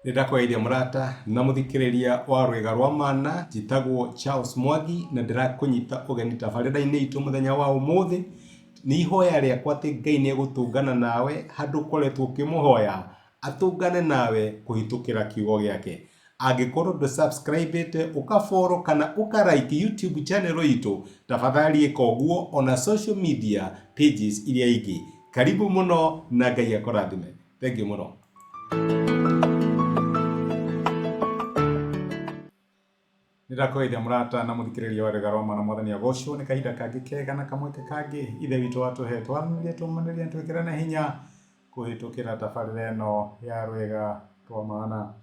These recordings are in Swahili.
Nindakweithia murata na muthikiriria wa rwega rwa mana njitagwo Charles Mwangi na ndirakunyita ugeni tabarira-ini itu muthenya wa umuthi. Ni ihoya riakwa ati Ngai ni egutungana nawe handu ukoretwo ukimuhoya atungane nawe kuhitukira kiugo giake. Angikorwo ndu subscribe ukafollow kana ukarike YouTube channel itu, tafadhali ika uguo ona social media pages iria ingi. Karibu muno na Ngai akurathime. Thank you muno. Nindakweithia murata na muthikiriria wa rwega rwa mana mwathani agocwo ni kahinda kangi kega na kamweke kangi ithe witu atuhe twaranĩrie tumanirie twikirane hinya kuhitukira tabarĩra ĩno ya rwega rwa mana,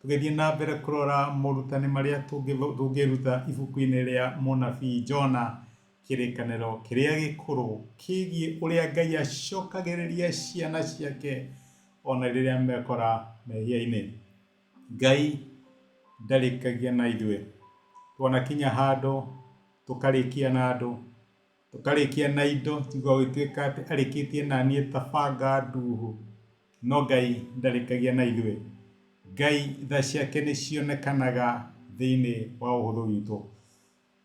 tugithie na mbere kurora morutani maria tungiruta ibuku-inĩ ria munabii Jona, kirikaniro kiria gikuru kigie uria Ngai acokagiriria ciana ciake ona riria mekora mehia-inĩ. Ngai ndarikagia na ithuĩ twanakinya handu tukarikia na andu, tukarikia na indo tigwo gwituika ati arikitie na nie tabanga nduhu, no Ngai ndarikagia na ithuĩ. Ngai tha ciake ni cionekanaga thiini wa uhuthu witu.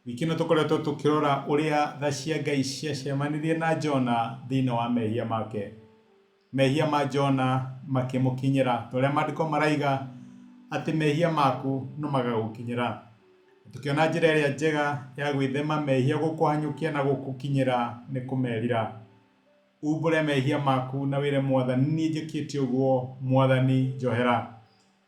Wiki ĩno tukoretwo tukirora uria tha cia Ngai ciacemanirie na Jona thiini wa mehia make. Mehia ma Jona makimukinyira uria maandiko maraiga ati mehia maku no magagukinyira. Tukiona njira iria njega ya gwithema mehia gukuhanyukia na gukukinyira ni kumerira umbure mehia maku na wire Mwathani ni njikitie uguo Mwathani njohera.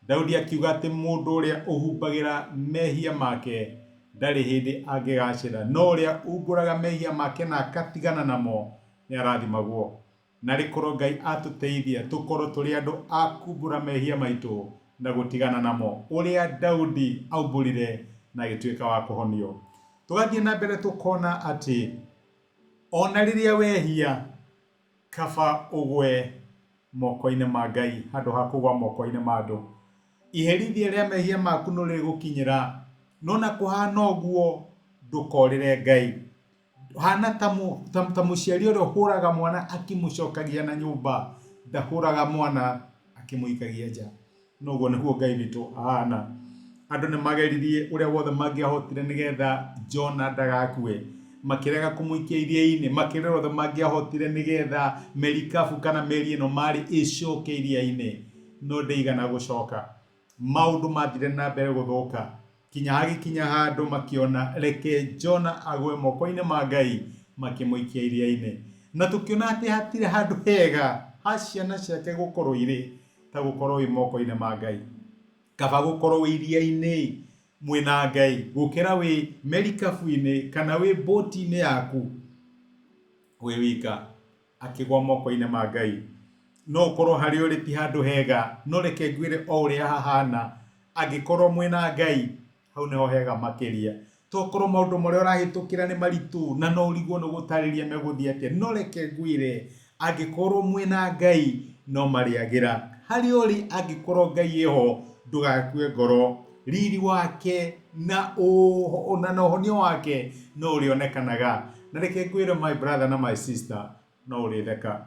Daudi akiuga ati mundu uria uhumbagira mehia make ndari hindi angigacira, no uria umburaga mehia make na akatigana namo ni arathimagwo. Na rikorwo Ngai atuteithia tukorwo turi andu akumbura mehia maitu na gutigana namo uria Daudi aumburire na gituika wa kuhonio. Tugathie na mbere tukona ati ona riria wehia kaba ugwe moko-ini ma Ngai handu ha kugwa moko-ini ma andu. Iherithia ria mehia maku no rigukinyira, no na kuhana uguo ndukorire Ngai. Hana ta muciari uria huraga mwana akimucokagia na nyumba, ndahuraga mwana akimuikagia nja. No guo niguo Ngai witu ahana. Andu ni mageririe uria wothe mangiahotire nigetha Jona ndagakue, makirega kumuikia iria-ini, makirega wothe mangiahotire nigetha merikabu kana meri ino mari icoke iria-ini, no ndeigana gucoka. Maundu mathire na mbere guthuka kinya hagikinya handu makiona reke Jona agwe moko-ini ma Ngai, makimuikia iria-ini. Na tukiona ati hatire handu hega ha ciana ciake gukorwo iri ta gukorwo wi moko-ini ma Ngai. Kaba gukorwo wi iria-ini mwina Ngai gukira wi merikabu-ini kana wi boti-ini yaku wi wika akigwa moko-ini ma Ngai. No ukorwo hari uri ti handu hega, no reke ngwire o uria hahana angikorwo mwina Ngai hau niho hega makiria. Tokorwo maundu maria urahitukira ni maritu na no urigwo ni gutariria meguthie atia, no reke ngwire angikorwo mwina Ngai no mariagira. Hari uri angikorwo Ngai eho ndugakue ngoro, riri wake na uhonio wake no urionekanaga. Na reke ngwire my brother na my sister, no uritheka.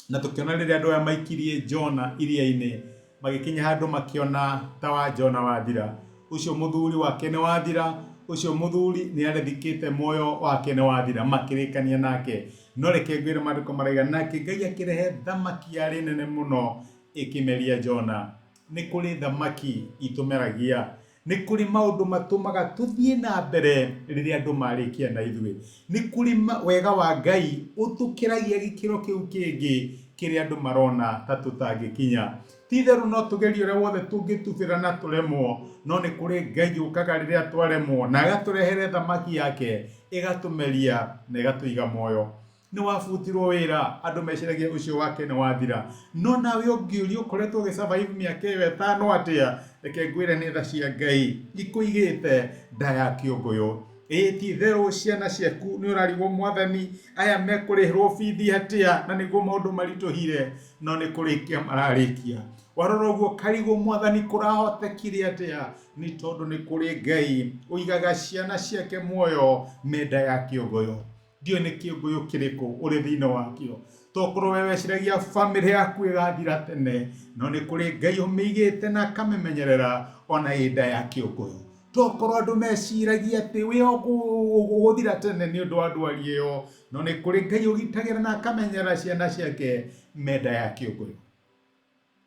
Na tukiona riria andu aya maikirie Jona iria-ini magikinya handu makiona ta wa Jona wathira, ucio muthuri wake ni wathira, ucio muthuri ni arethikite moyo wake ni wathira, makirikania nake. No reke ngwire maandiko maraiga nake Ngai akirehe thamaki yari nene muno ikimeria Jona. Ni kuri thamaki itumeragia, ni kuri maundu matumaga tuthie na mbere riria andu marikia na ithuĩ, ni kuri wega wa Ngai utukiragia gikiro kiu kingi kiria andu marona ta tutangikinya. Ti theru no tugerie uria wothe tungitubira na turemwo, no ni kuri Ngai ukaga riria twaremwo na agaturehere thamaki yake igatumeria na igatuiga moyo. Ni wabutirwo wira andu meciragia ucio wake ni wathira, no nawe ungiuria ukoretwo ugisurvive miaka iyo 5 atia, reke ngwire ni tha cia Ngai ikuigite nda ya kiunguyu. Ti theru ciana ciaku ni urarigwo Mwathani aya mekurihirwo bithi atia na niguo maundu marituhire, no ni kurikia mararikia. Warora uguo karigwo Mwathani kurahotekire atia, ni tondu ni kuri Ngai uigaga ciana ciake muoyo menda ya kiunguyu. Ndio ni kiunguyu kiriku uri thiini wakio. tokorwo wewe ciragia family yaku igathira tene no ni kuri Ngai umigite na kamemenyerera ona ida ya kiuguyo tokorwo andu meciragia ati we uguthira tene ni undu wa ndwari iyo no ni kuri Ngai ugitagira na kamenyera ciana ciake meda ya kiuguyo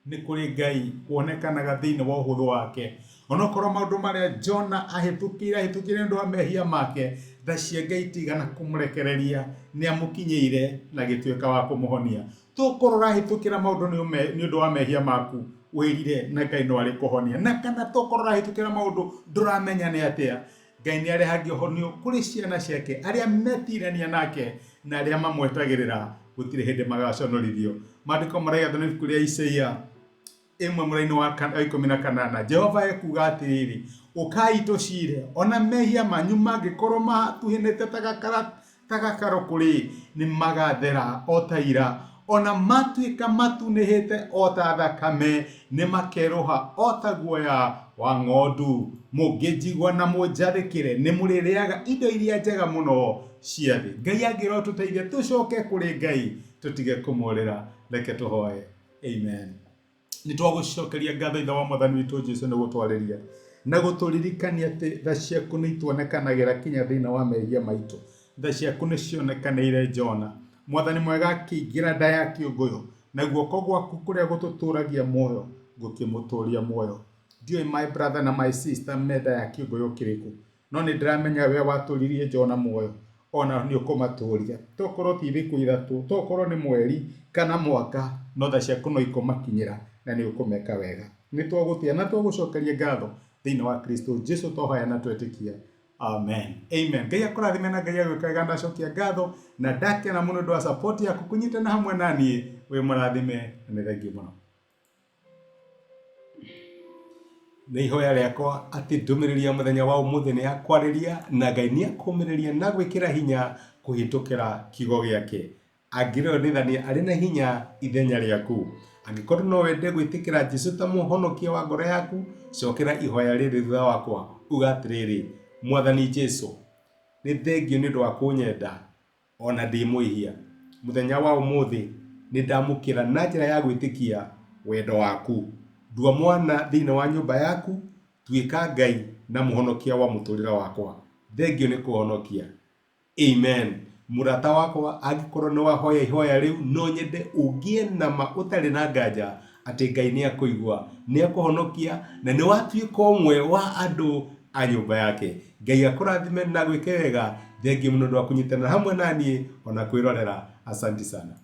ni kuri Ngai wonekanaga thiini wa uhuthu wake onokorwo maundu maria Jona ahitukire ndu amehia make tha cia Ngai tigana kumurekereria ni amukinyeire na gituika wa kumuhonia tokorwo rahitukira maundu ni undu wa mehia maku wirire na Ngai no ari kuhonia na kana tokorwo rahitukira maundu nduramenya ni atia Ngai ni arehagia honio kuri ciana ciake aria metirania nake na aria mamwetagirira gutire hindi magaconorithio maandiko maraiga thoni kuria Isaia imwe muraini wa 18 Jehova ekuga atiriri ukai tucire ona mehia manyu mangikorwo matuhinite tagakaro kuri ni magathera otaira ona matuika matunihite ota thakame ni makeroha ota guoya wa ng'ondu mungijigwa na munjathikire ni muririaga indo iria njega muno cia thi Ngai angiro tuteithie tucoke kuri Ngai tutige kumurira reke tuhoe amen ni twagucokeria ngatho itha wa mwathani witu Jesu ni gutwariria na guturirikania ati tha ciaku ni tuonekanagira kinya thina wa mehia maitu tha ciaku ni cionekanire Jona mwathani mwega akiingira nda ya kiuguyo na guoko gwaku kuria gututuragia muoyo gukimuturia muoyo ndioi my brother na my sister meda ya kiuguyo kiriku no ni ndiramenya we waturirie Jona muoyo ona ni ukumaturia tokorwo ti thiku ithatu tokorwo ni mweri kana mwaka no tha ciaku no ikumakinyira na ni ukumeka wega ni twagutia na twagucokeria ngatho thiini wa Kristo Jesu tohaya na twetikia amen amen Ngai akurathime na Ngai agwikaga ndacokia ngatho na ndake na muno ndo support yaku kunyita na hamwe nani we murathime na thangi muno ni ihoya riakwa ati ndumiriria muthenya wa umuthi ni akwariria na Ngai ni akumiriria na gwikira hinya kuhitukira kigo giake angirwo nithania ari na hinya ithenya riaku angikorwo no wende gwitikira Jesu ta muhonokia wa ngoro yaku cokera ihoya riri thutha wakwa ugatiriri mwathani Jesu ni thengio ni ndu wa kunyenda ona ndi muihia muthenya wa umuthi ni ndamukira na njira ya gwitikia wendo waku ndua mwana thiini wa nyumba yaku tuika Ngai na muhonokia wa muturira wakwa thengio ni kuhonokia amen murata wakwa angikorwo ni wahoya ihoya riu no nyende ugie na ma utari na nganja ati Ngai ni akuigua ni akuhonokia na ni watuika umwe wa andu a nyumba yake Ngai akurathime na gwike wega thengio muno ndo akunyitana hamwe nani ona kwirorera asante sana